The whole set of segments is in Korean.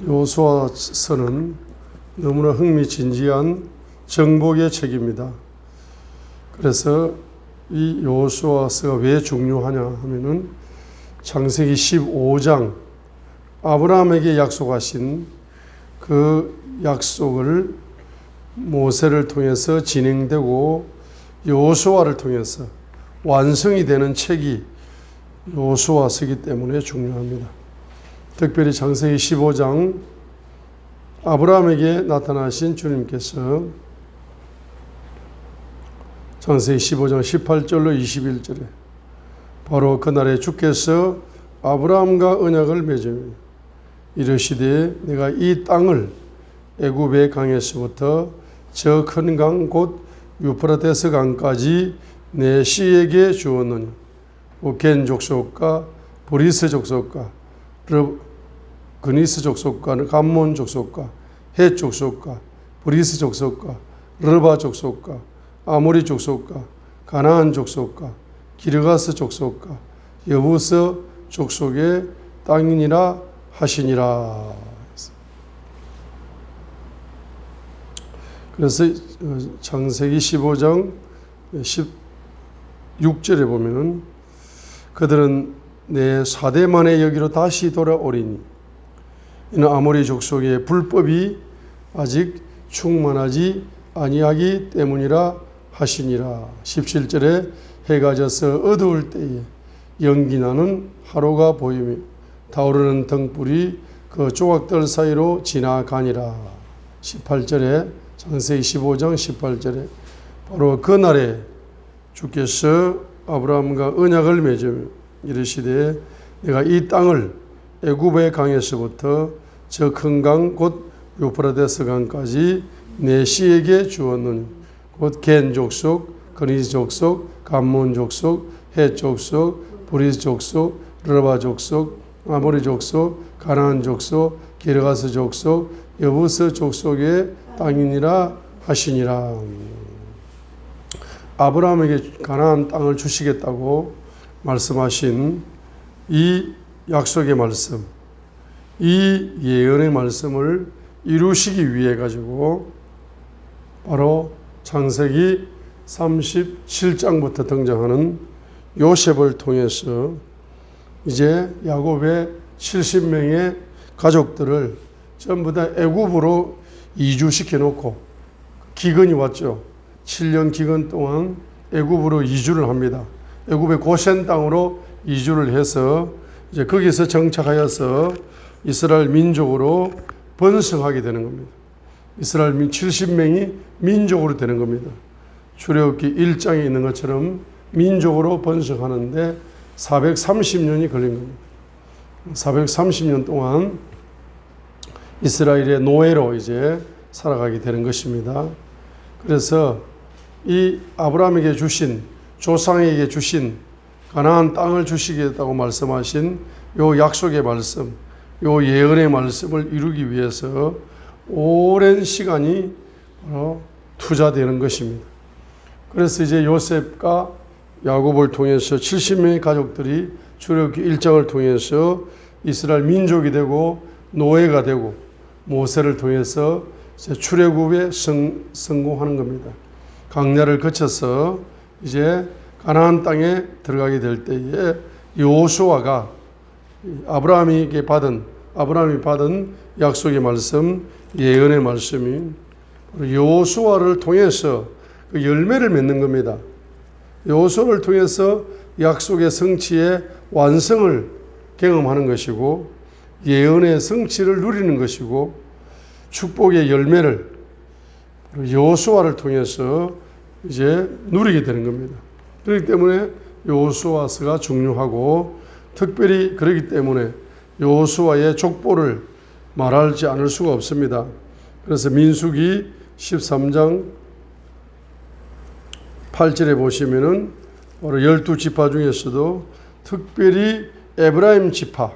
여호수아서는 너무나 흥미진진한 정복의 책입니다. 그래서 이 여호수아서가 왜 중요하냐 하면은 창세기 15장 아브라함에게 약속하신 그 약속을 모세를 통해서 진행되고 여호수아를 통해서 완성이 되는 책이 여호수아서이기 때문에 중요합니다. 특별히 창세기 15장 아브라함에게 나타나신 주님께서 창세기 15장 18절로 21절에 바로 그날에 주께서 아브라함과 언약을 맺으며 이르시되 내가 이 땅을 애굽의 강에서부터 저 큰 강 곧 유프라테스 강까지 내 씨에게 주었느니 겐 족속과 브리스 족속과 그니스 족속과 감몬 족속과 헷 족속과 브리스 족속과 르바 족속과 아모리 족속과 가나안 족속과 기르가스 족속과 여부스 족속의 땅이니라 하시니라. 그래서 창세기 15장 16절에 보면은 그들은 내 사대 만에 여기로 다시 돌아오리니 이는 아모리 족속의 불법이 아직 충만하지 아니하기 때문이라 하시니라. 17절에 해가 져서 어두울 때에 연기나는 하루가 보이며 타오르는 등불이 그 조각들 사이로 지나가니라. 18절에 창세기 15장 18절에 바로 그날에 주께서 아브라함과 언약을 맺으며 이르시되 내가 이 땅을 애굽의 강에서부터 저 큰 강 곧 유프라데스 강까지 내 씨에게 주었느니 곧 겐 족속, 그니스 족속, 감몬 족속, 헷 족속, 브리스 족속, 르바 족속, 아모리 족속, 가나안 족속, 기르가스 족속, 여부스 족속의 땅이니라 하시니라. 아브라함에게 가나안 땅을 주시겠다고 말씀하신 이 약속의 말씀, 이 예언의 말씀을 이루시기 위해 가지고 바로 창세기 37장부터 등장하는 요셉을 통해서 이제 야곱의 70명의 가족들을 전부 다 애굽으로 이주시켜 놓고 기근이 왔죠. 7년 기근 동안 애굽으로 이주를 합니다. 애굽의 고센 땅으로 이주를 해서 이제 거기서 정착하여서 이스라엘 민족으로 번성하게 되는 겁니다. 이스라엘 70명이 민족으로 되는 겁니다. 출애굽기 1장에 있는 것처럼 민족으로 번성하는데 430년이 걸린 겁니다. 430년 동안 이스라엘의 노예로 이제 살아가게 되는 것입니다. 그래서 이 아브라함에게 주신, 조상에게 주신 가나안 땅을 주시겠다고 말씀하신 요 약속의 말씀, 요 예언의 말씀을 이루기 위해서 오랜 시간이 바로 투자되는 것입니다. 그래서 이제 요셉과 야곱을 통해서 70명의 가족들이 출애굽기 1장을 통해서 이스라엘 민족이 되고 노예가 되고 모세를 통해서 출애굽에 성공하는 겁니다. 광야를 거쳐서 이제 가나안 땅에 들어가게 될 때에 여호수아가 아브라함이 받은 약속의 말씀, 예언의 말씀이 여호수아를 통해서 그 열매를 맺는 겁니다. 여호수아를 통해서 약속의 성취의 완성을 경험하는 것이고 예언의 성취를 누리는 것이고 축복의 열매를 여호수아를 통해서 이제 누리게 되는 겁니다. 그렇기 때문에 여호수아서가 중요하고 특별히 그렇기 때문에 여호수아의 족보를 말하지 않을 수가 없습니다. 그래서 민수기 13장 8절에 보시면은 바로 12지파 중에서도 특별히 에브라임 지파가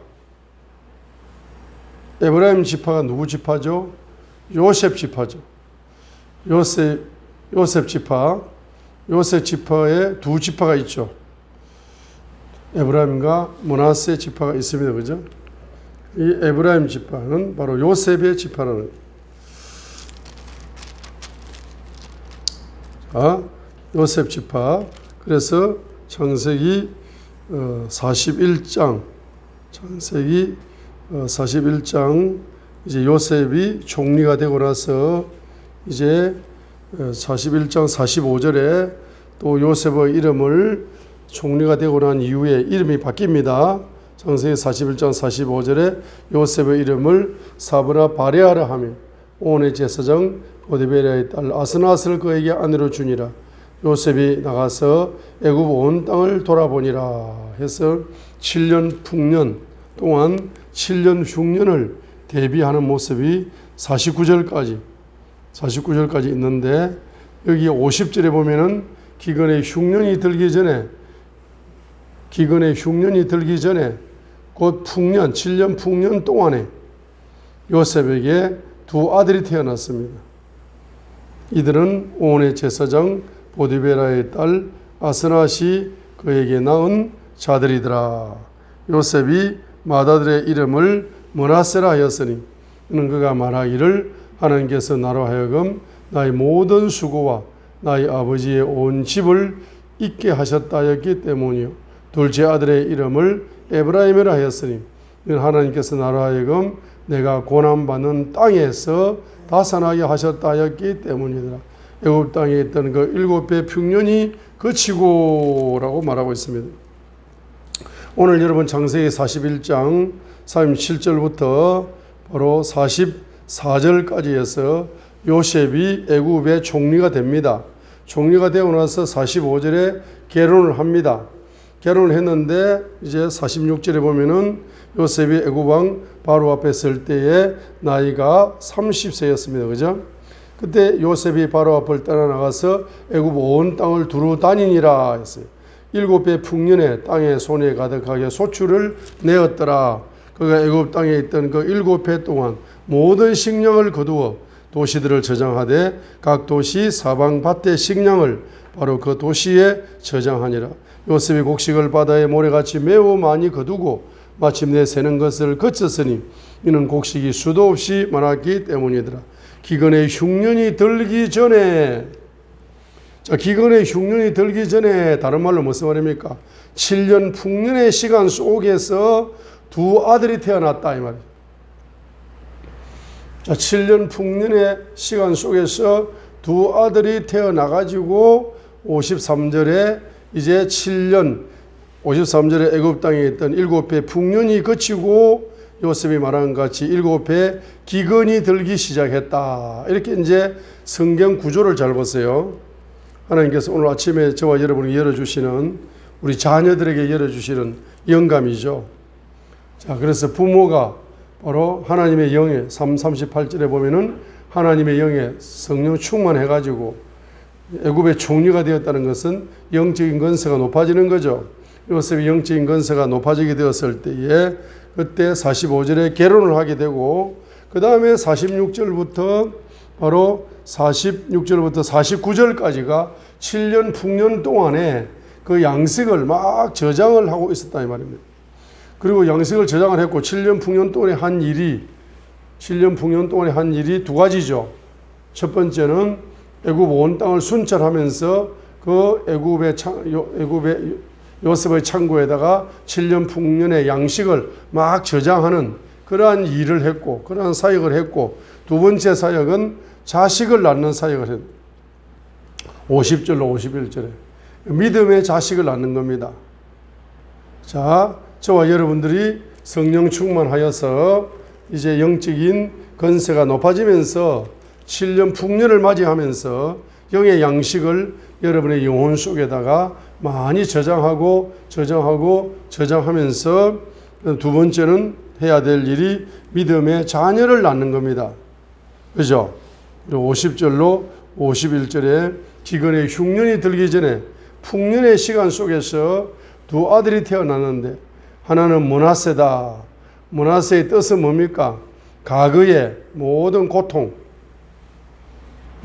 누구 지파죠? 요셉 지파죠. 요셉 지파에 두 지파가 있죠. 에브라임과 므낫세 지파가 있습니다. 그죠? 이 에브라임 지파는 바로 요셉의 지파라는 거예요. 요셉 지파. 그래서 창세기 41장 창세기 41장 이제 요셉이 총리가 되고 나서 이제 41장 45절에 또 요셉의 이름을 총리가 되고 난 이후에 이름이 바뀝니다. 창세기 41장 45절에 요셉의 이름을 사브나 바레아라 하며 온의 제사장 보디베라의 딸 아스낫을 그에게 아내로 주니라. 요셉이 나가서 애굽 온 땅을 돌아보니라 해서 7년 풍년 동안 7년 흉년을 대비하는 모습이 49절까지 있는데, 여기 50절에 보면은 기근의 흉년이 들기 전에 곧 풍년 7년 풍년 동안에 요셉에게 두 아들이 태어났습니다. 이들은 온의 제사장 보디베라의 딸 아스낫이 그에게 낳은 자들이더라. 요셉이 맏아들의 이름을 므낫세라 하였으니 이는 그가 말하기를 하나님께서 나로 하여금 나의 모든 수고와 나의 아버지의 온 집을 잊게 하셨다 하였기 때문이요. 둘째 아들의 이름을 에브라임이라 하였으니 이는 하나님께서 나로 하여금 내가 고난받는 땅에서 다산하게 하셨다 하였기 때문이더라. 애굽 땅에 있던 그 7배 풍년이 그치고라고 말하고 있습니다. 오늘 여러분 창세기 41장 37절부터 바로 44절까지 해서 요셉이 애굽의 총리가 됩니다. 총리가 되고 나서 45절에 결혼을 합니다. 결혼을 했는데 이제 46절에 보면은 요셉이 애굽 왕 바로 앞에 설 때에 나이가 30세였습니다. 그죠? 그때 요셉이 바로 앞을 떠나나가서 애굽 온 땅을 두루 다니니라 했어요. 7배 풍년에 땅에 손에 가득하게 소출을 내었더라. 그가 애굽 땅에 있던 그 7배 동안 모든 식량을 거두어 도시들을 저장하되 각 도시 사방 밭의 식량을 바로 그 도시에 저장하니라. 요셉이 곡식을 바다의 모래같이 매우 많이 거두고 마침내 새는 것을 그쳤으니 이는 곡식이 수도 없이 많았기 때문이더라. 기근의 흉년이 들기 전에, 기근의 흉년이 들기 전에 다른 말로 무슨 말입니까? 7년 풍년의 시간 속에서 두 아들이 태어났다 이 말이에요. 7년 풍년의 시간 속에서 두 아들이 태어나가지고 53절에 이제 53절에 애굽 땅에 있던 7배 풍년이 그치고 요셉이 말한 같이 7배 기근이 들기 시작했다. 이렇게 이제 성경 구조를 잘 보세요. 하나님께서 오늘 아침에 저와 여러분이 열어주시는, 우리 자녀들에게 열어주시는 영감이죠. 자, 그래서 부모가 바로 하나님의 영에 38절에 보면은 하나님의 영에 성령 충만해가지고 애굽의 총리가 되었다는 것은 영적인 건세가 높아지는 거죠. 요셉이 영적인 건세가 높아지게 되었을 때에 그때 45절에 결혼을 하게 되고, 그 다음에 46절부터 바로 46절부터 49절까지가 7년 풍년 동안에 그 양식을 막 저장을 하고 있었다 이 말입니다. 그리고 양식을 저장을 했고 7년 풍년 동안에 한 일이 두 가지죠. 첫 번째는 애굽 온 땅을 순찰하면서 그 애굽의 요셉의 창고에다가 7년 풍년의 양식을 막 저장하는 그러한 일을 했고, 그러한 사역을 했고, 두 번째 사역은 자식을 낳는 사역을 했습니다. 50절로 51절에 믿음의 자식을 낳는 겁니다. 자, 저와 여러분들이 성령 충만하여서 이제 영적인 건세가 높아지면서 7년 풍년을 맞이하면서 영의 양식을 여러분의 영혼 속에다가 많이 저장하면서 두 번째는 해야 될 일이 믿음의 자녀를 낳는 겁니다. 그죠? 50절로 51절에 기근의 흉년이 들기 전에 풍년의 시간 속에서 두 아들이 태어났는데 하나는 므낫세다. 므낫세의 뜻은 뭡니까? 과거의 모든 고통.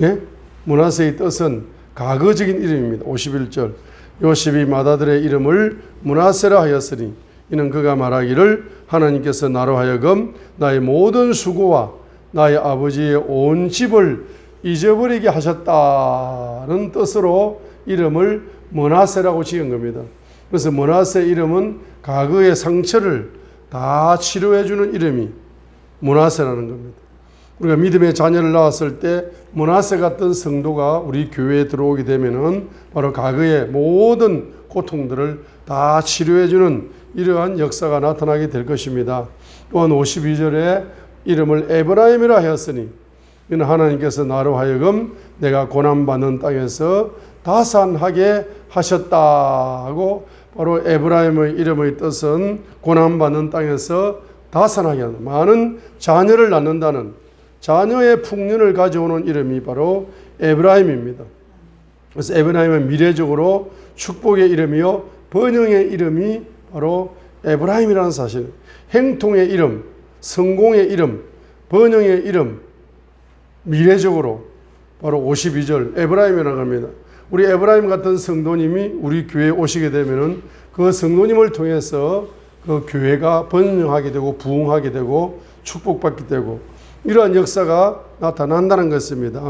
예? 므낫세의 뜻은 과거적인 이름입니다. 51절. 요셉이 맏아들의 이름을 므낫세라 하였으니 이는 그가 말하기를 하나님께서 나로 하여금 나의 모든 수고와 나의 아버지의 온 집을 잊어버리게 하셨다는 뜻으로 이름을 므낫세라고 지은 겁니다. 그래서 므낫세 이름은 과거의 상처를 다 치료해주는 이름이 므낫세라는 겁니다. 우리가 믿음의 자녀를 낳았을 때 므낫세 같은 성도가 우리 교회에 들어오게 되면은 바로 과거의 모든 고통들을 다 치료해주는 이러한 역사가 나타나게 될 것입니다. 또한 52절에 이름을 에브라임이라 하였으니 이는 하나님께서 나로 하여금 내가 고난받는 땅에서 다산하게 하셨다고, 바로 에브라임의 이름의 뜻은 고난받는 땅에서 다산하게 하는, 많은 자녀를 낳는다는, 자녀의 풍년을 가져오는 이름이 바로 에브라임입니다. 그래서 에브라임은 미래적으로 축복의 이름이요 번영의 이름이 바로 에브라임이라는 사실, 행통의 이름, 성공의 이름, 번영의 이름, 미래적으로 바로 52절 에브라임이라고 합니다. 우리 에브라임 같은 성도님이 우리 교회에 오시게 되면은 그 성도님을 통해서 그 교회가 번영하게 되고 부흥하게 되고 축복받게 되고 이러한 역사가 나타난다는 것입니다.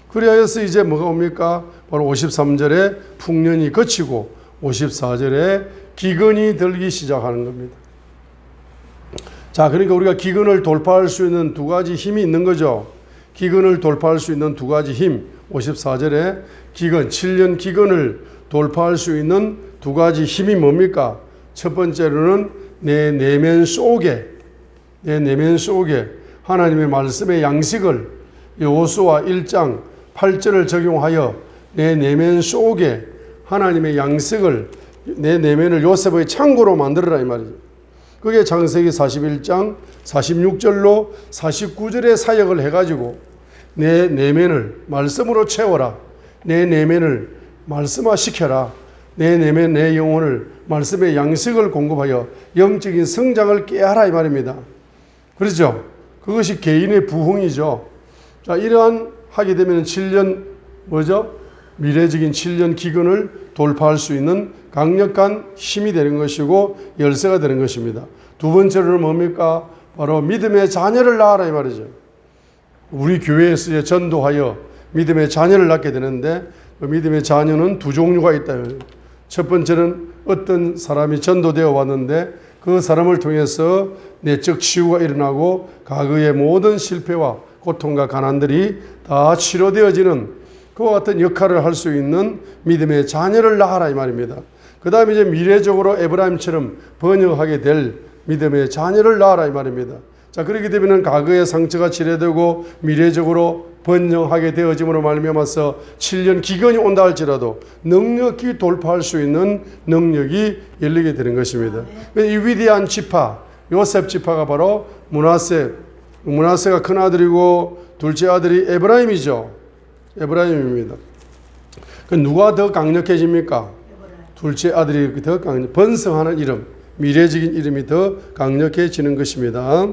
그리하여서 이제 뭐가 옵니까? 바로 53절에 풍년이 그치고 54절에 기근이 들기 시작하는 겁니다. 자, 그러니까 우리가 기근을 돌파할 수 있는 두 가지 힘이 있는 거죠. 기근을 돌파할 수 있는 두 가지 힘, 54절에 기근, 7년 기근을 돌파할 수 있는 두 가지 힘이 뭡니까? 첫 번째로는 내 내면 속에 하나님의 말씀의 양식을 여호수아 1장 8절을 적용하여 내 내면 속에 하나님의 양식을, 내 내면을 요셉의 창고로 만들어라 이 말이죠. 그게 창세기 41장 46절로 49절의 사역을 해가지고 내 내면을 말씀으로 채워라, 내 내면을 말씀화시켜라, 내 내면 내 영혼을 말씀의 양식을 공급하여 영적인 성장을 깨하라 이 말입니다. 그렇죠? 그것이 개인의 부흥이죠. 자, 이러한 하게 되면 7년 뭐죠? 미래적인 7년 기근을 돌파할 수 있는 강력한 힘이 되는 것이고 열쇠가 되는 것입니다. 두 번째로는 뭡니까? 바로 믿음의 자녀를 낳아라 이 말이죠. 우리 교회에서 전도하여 믿음의 자녀를 낳게 되는데 그 믿음의 자녀는 두 종류가 있다. 첫 번째는 어떤 사람이 전도되어 왔는데 그 사람을 통해서 내적 치유가 일어나고 과거의 모든 실패와 고통과 가난들이 다 치료되어지는 그와 같은 역할을 할 수 있는 믿음의 자녀를 낳아라 이 말입니다. 그 다음에 이제 미래적으로 에브라임처럼 번영하게 될 믿음의 자녀를 낳아라 이 말입니다. 자, 그렇게 되면 과거의 상처가 치료되고 미래적으로 번영하게 되어짐으로 말미암아서 7년 기근이 온다 할지라도 능력이 돌파할 수 있는 능력이 열리게 되는 것입니다. 이 위대한 지파, 요셉 지파가 바로 므낫세가 큰 아들이고 둘째 아들이 에브라임이죠. 에브라임입니다. 그 누가 더 강력해집니까? 둘째 아들이 더 번성하는 이름, 미래적인 이름이 더 강력해지는 것입니다.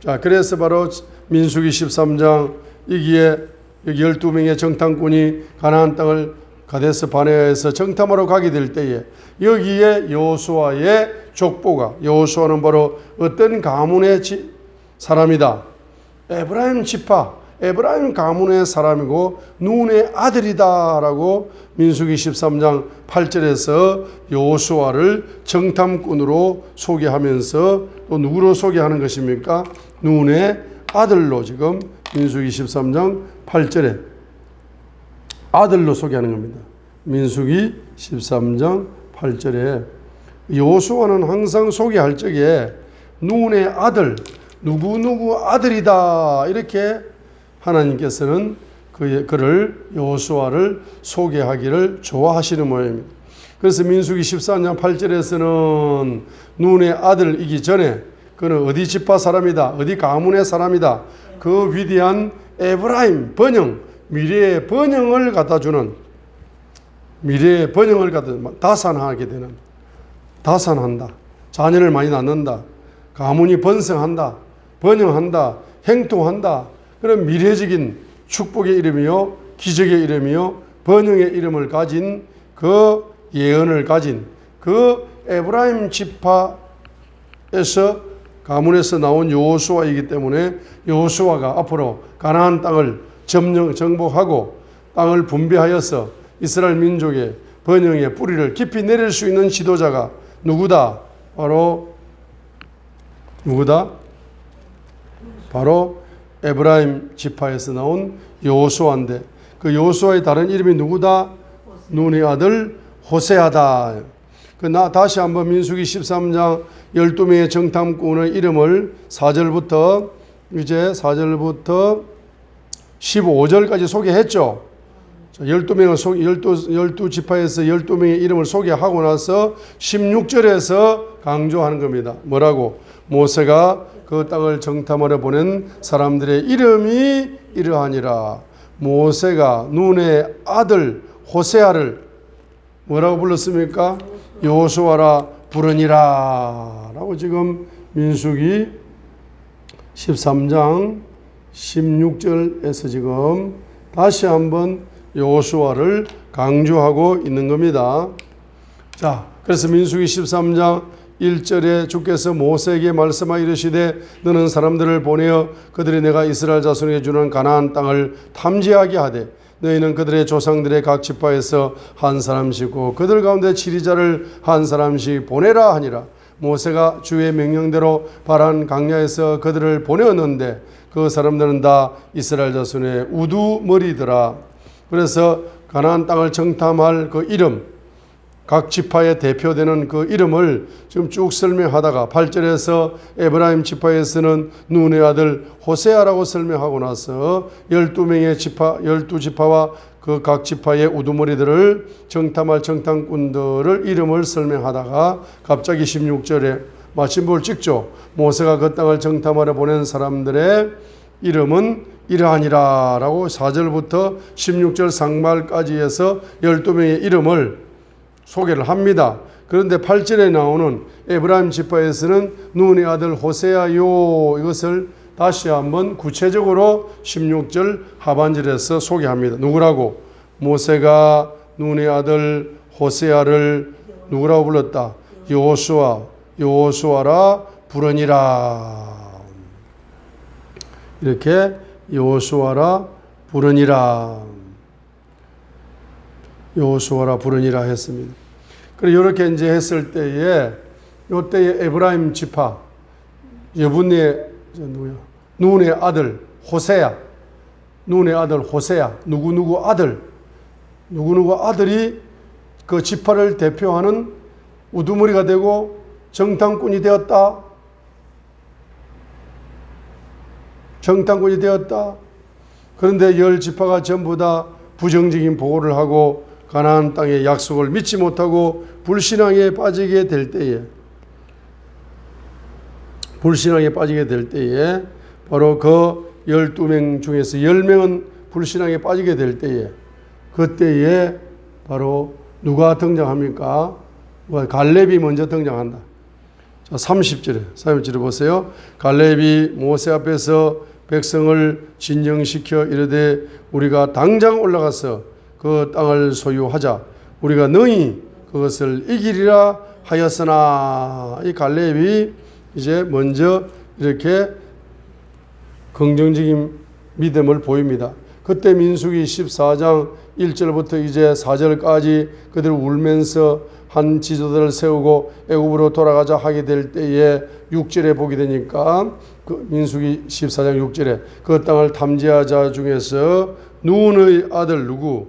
자, 그래서 바로 민수기 13장 여기에 12명의 정탐꾼이 가나안 땅을 가데스 바네아에서 정탐하러 가게 될 때에 여기에 여호수아의 족보가, 여호수아는 바로 어떤 가문의 사람이다. 에브라임 지파, 에브라임 가문의 사람이고 눈의 아들이다라고 민수기 13장 8절에서 여호수아를 정탐꾼으로 소개하면서 또 누구로 소개하는 것입니까? 눈의 아들로 지금 민수기 13장 8절에 아들로 소개하는 겁니다. 민수기 13장 8절에 여호수아는 항상 소개할 적에 눈의 아들, 누구누구 아들이다 이렇게 하나님께서는 그를 여호수아를 소개하기를 좋아하시는 모양입니다. 그래서 민수기 14장 8절에서는 눈의 아들이기 전에 그는 어디 지파 사람이다, 어디 가문의 사람이다, 그 위대한 에브라임 번영, 미래의 번영을 갖다주는, 미래의 번영을 갖다 다산하게 되는, 다산한다, 자녀를 많이 낳는다, 가문이 번성한다, 번영한다, 행통한다, 그런 미래적인 축복의 이름이요, 기적의 이름이요, 번영의 이름을 가진 그 예언을 가진 그 에브라임 지파 가문에서 나온 여호수아이기 때문에 여호수아가 앞으로 가나안 땅을 정복하고 땅을 분배하여서 이스라엘 민족의 번영의 뿌리를 깊이 내릴 수 있는 지도자가 누구다? 바로 누구다? 바로 에브라임 지파에서 나온 여호수아인데 그 여호수아의 다른 이름이 누구다? 눈의 아들 호세아다. 다시 한번 민수기 13장 12명의 정탐꾼의 이름을 4절부터 15절까지 소개했죠. 12지파에서 12명의 이름을 소개하고 나서 16절에서 강조하는 겁니다. 뭐라고? 모세가 그 땅을 정탐하러 보낸 사람들의 이름이 이러하니라. 모세가 눈의 아들 호세아를 뭐라고 불렀습니까? 여호수아라 부르니라 라고 지금 민수기 13장 16절에서 지금 다시 한번 여호수아를 강조하고 있는 겁니다. 자, 그래서 민수기 13장 1절에 주께서 모세에게 말씀하여 이르시되 너는 사람들을 보내어 그들이 내가 이스라엘 자손에게 주는 가나안 땅을 탐지하게 하되 너희는 그들의 조상들의 각 지파에서 한 사람씩고 그들 가운데 지리자를 한 사람씩 보내라 하니라. 모세가 주의 명령대로 바란 강야에서 그들을 보내었는데 그 사람들은 다 이스라엘 자손의 우두머리더라. 그래서 가나안 땅을 정탐할 그 이름, 각 지파에 대표되는 그 이름을 지금 쭉 설명하다가 8절에서 에브라임 지파에서는 눈의 아들 호세아라고 설명하고 나서 12지파와 그 각 지파의 우두머리들을 정탐할 정탐꾼들을 이름을 설명하다가 갑자기 16절에 마침볼 찍죠. 모세가 그 땅을 정탐하러 보낸 사람들의 이름은 이러하니라 라고 4절부터 16절 상말까지 해서 12명의 이름을 소개를 합니다. 그런데 8절에 나오는 에브라임 지파에서는 눈의 아들 호세아요 이것을 다시 한번 구체적으로 16절 하반절에서 소개합니다. 누구라고? 모세가 눈의 아들 호세아를 누구라고 불렀다? 여호수아라 부르니라. 이렇게 여호수아라 부르니라 했습니다. 그리고 이렇게 이제 했을 때에 이때의 에브라임 지파 여분의 눈의 아들 호세아, 누구누구 아들이 그 지파를 대표하는 우두머리가 되고 정탐꾼이 되었다. 그런데 10지파가 전부 다 부정적인 보고를 하고 가나안 땅의 약속을 믿지 못하고 불신앙에 빠지게 될 때에 바로 그 12명 중에서 10명은 불신앙에 빠지게 될 때에 그때에 바로 누가 등장합니까? 갈렙이 먼저 등장한다. 자, 30절에 보세요. 갈렙이 모세 앞에서 백성을 진정시켜 이르되 우리가 당장 올라가서 그 땅을 소유하자. 우리가 능히 그것을 이기리라 하였으나 이 갈렙이 이제 먼저 이렇게 긍정적인 믿음을 보입니다. 그때 민수기 14장 1절부터 이제 4절까지 그들 울면서 한 지도자를 세우고 애굽으로 돌아가자 하게 될 때에 6절에 보게 되니까 그 민수기 14장 6절에 그 땅을 탐지하자 중에서 눈의 아들 누구?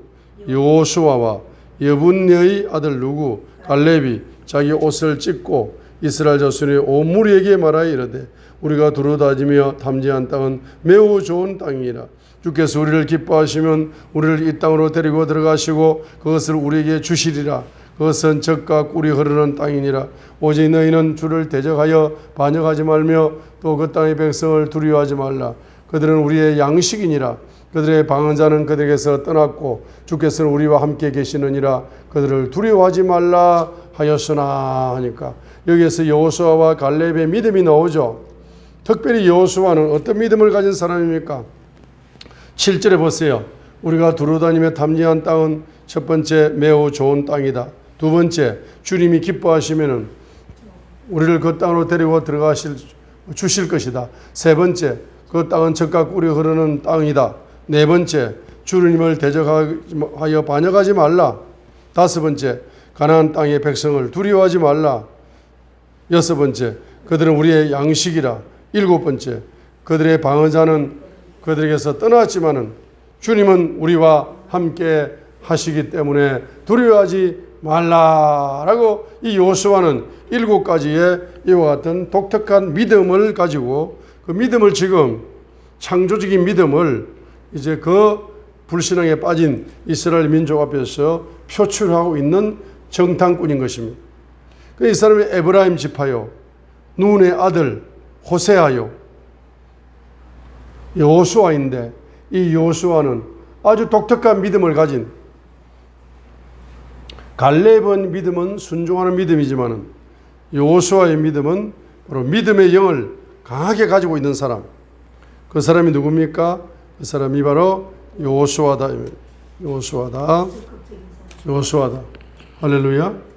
여호수아와 여분네의 아들 누구? 갈렙이 자기 옷을 찢고 이스라엘 자손의 온 무리에게 말하여 이르되 우리가 두루다니며 탐지한 땅은 매우 좋은 땅이라. 주께서 우리를 기뻐하시면 우리를 이 땅으로 데리고 들어가시고 그것을 우리에게 주시리라. 그것은 젖과 꿀이 흐르는 땅이니라. 오직 너희는 주를 대적하여 반역하지 말며 또 그 땅의 백성을 두려워하지 말라. 그들은 우리의 양식이니라. 그들의 방언자는 그들에게서 떠났고 주께서는 우리와 함께 계시느니라. 그들을 두려워하지 말라 하였으나 하니까 여기에서 여호수아와 갈렙의 믿음이 나오죠. 특별히 여호수아는 어떤 믿음을 가진 사람입니까? 7절에 보세요. 우리가 두루다니며 탐지한 땅은 첫 번째 매우 좋은 땅이다. 두 번째 주님이 기뻐하시면은 우리를 그 땅으로 데리고 주실 것이다. 세 번째, 그 땅은 젖과 꿀이 흐르는 땅이다. 네 번째, 주님을 대적하여 반역하지 말라. 다섯 번째, 가나안 땅의 백성을 두려워하지 말라. 여섯 번째, 그들은 우리의 양식이라. 일곱 번째, 그들의 방언자는 그들에게서 떠났지만은 주님은 우리와 함께 하시기 때문에 두려워하지 말라라고 이 여호수아는 일곱 가지의 이와 같은 독특한 믿음을 가지고 그 믿음을 지금 창조적인 믿음을 이제 그 불신앙에 빠진 이스라엘 민족 앞에서 표출하고 있는 정탐꾼인 것입니다. 이 사람이 에브라임 지파요, 눈의 아들 호세아요, 여호수아인데 이 여호수아는 아주 독특한 믿음을 가진, 갈렙은 믿음은 순종하는 믿음이지만 여호수아의 믿음은 바로 믿음의 영을 강하게 가지고 있는 사람. 그 사람이 누굽니까? 그 사람이 바로 여호수아다. 여호수아다. 할렐루야.